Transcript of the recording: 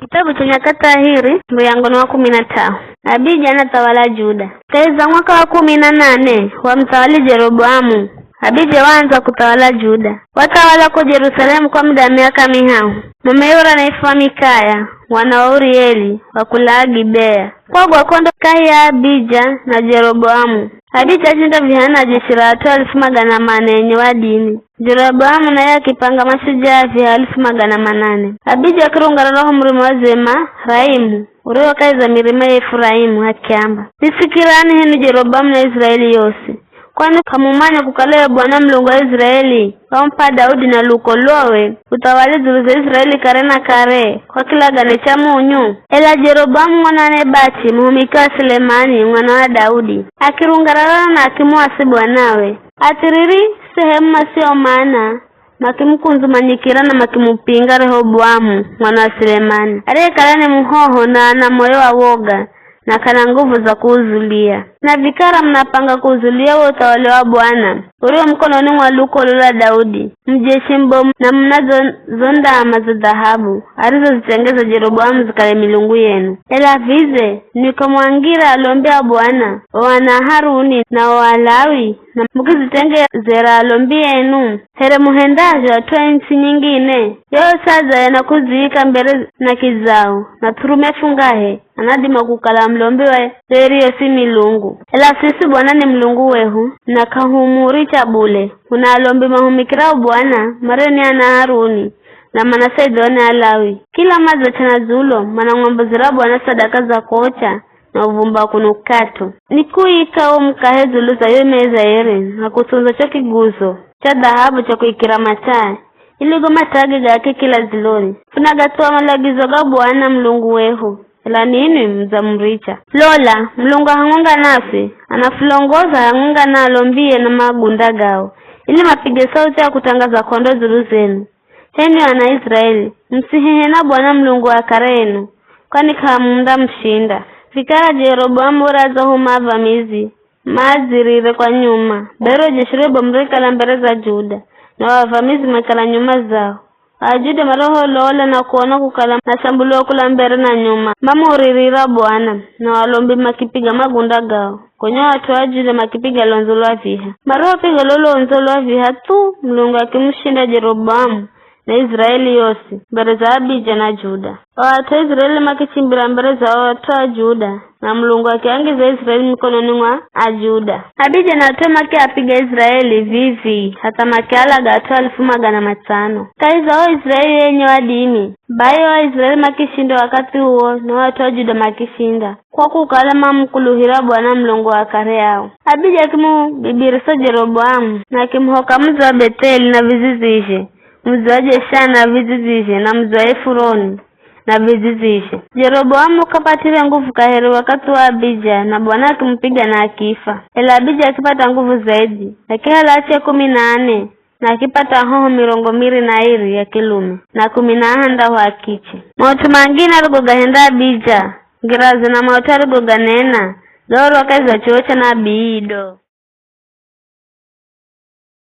Kitabu cha Nyakati Ahiri mlango wa 15. Abija anatawala Juda. Kaiza mwaka wa 18 wa mtawali Jeroboamu, Abija waanza kutawala Juda. Watawala kwa Yerusalemu kwa muda wa miaka mihao. Mumeyora na Mikaya wana wa Urieli wakula Gibea. Kwa kondo kai ya Abija na Jeroboamu. Abija jinda vihana jeshi la watu 400 yenye wa dini. Jeroboamu naye akipanga mashujaa vya 800. Abija kirunga roho mrima wa Zema Raimu urewa kaiza mirima ya Efraimu hakiamba. Nisikirani hinu Jeroboamu na Israeli yose. Kwani kamumanya kukalewe Bwana Mulungu wa Israeli wampa Daudi na luko lowe utawali zuru za Israeli kare na kare kwa kila gane cha munyu. Ela Jeroboamu mwana wa Nebati muhumiki wa Sulemani mwana wa Daudi akirungarara na akimuasi Bwanawe atiriri sehemu masio maana makimukunzu manyikira na makimupinga Rehoboamu mwana wa Sulemani aliye kalani muhoho na ana moyo wa woga na kana nguvu za kuuzulia. Na vikara mnapanga kuuzulia wa utawali wa Bwana ulio mkononi mwa luko lula Daudi mjeshi mbomu na mnazo ndama za dhahabu alizozitengeza Jeroboamu zikale milungu yenu. Ela vize nikamwangira alombea Bwana wana Haruni na Walawi na mukizitenge zera alombea yenu here muhendaje atoe nchi nyingine yo saza yana kuziika mbere na kizao na turume fungahe anadima kukala mlombewe zeriyo si milungu. Ela sisi Bwana ni mlungu wehu na kahumuri chabule unalombi mahumikira Bwana mareni ana Haruni na Manasai Alawi kila maza chana zulo mana ng'ombe zira Bwana sadaka za kocha na uvumba kunukato nikuika mkahe zulu za yomeza ere na kutunza cho kiguzo cha dhahabu cha kuikira mataa iligo matage gake kila ziloni funagatua malagizo ga Bwana mlungu wehu. Ela nini mzamricha lola mlungu hangunga nasi anafulongoza hangunga na alombie na magunda gao ili mapige sauti ya kutangaza kondo zuru zenu. Heni wana Israeli msihehe na Bwana mlungu wa karenu kwani kamunda mshinda. Fikara Jeroboamu uraza huma vamizi maazirire kwa nyuma bero jeshirebo mrika la mbere za Juda na wavamizi makala nyuma zao. Ajude maroho lola na kuona kukala na sambulo kula mbere na nyuma mama uririra Bwana na walombi makipiga magunda gao kwenye watu ajude makipiga lonzolo viha maroho piga lolo lonzolo viha tu mlungu akimshinda Jeroboamu na Israeli yose mbere za Abija na Juda. Watu Israeli makichimbira mbere za watu wa Juda na mlungu akiangiza Israeli mikononi mwa Juda. Abija na watu maki apiga Israeli vivi hata makiala gatu 500. Kaiza wa Israeli yenye wa dini bayo wa Israeli makishinda wakati huo na watu wa Juda makishinda kwa kukala mamkuluhira Bwana mlungu wa kare yao. Abija akimu bibirisa Jeroboamu na kimhoka mzi wa Beteli na vizizishe mzi wa Jeshana vizizishe na mzi wa Efuroni na vizizishe. Jeroboamu kapatile nguvu kaheri wakati wa Abija na Bwana akimpiga na akifa. Ela Abija akipata nguvu zaidi lakini alache 14 na akipata hoho 200 ya kilume na 10 wa kiche. Mautu mangine aligoga henda Abija ngirazi na mautu aligoga nena gawaro wakaiza chocha na Abiido.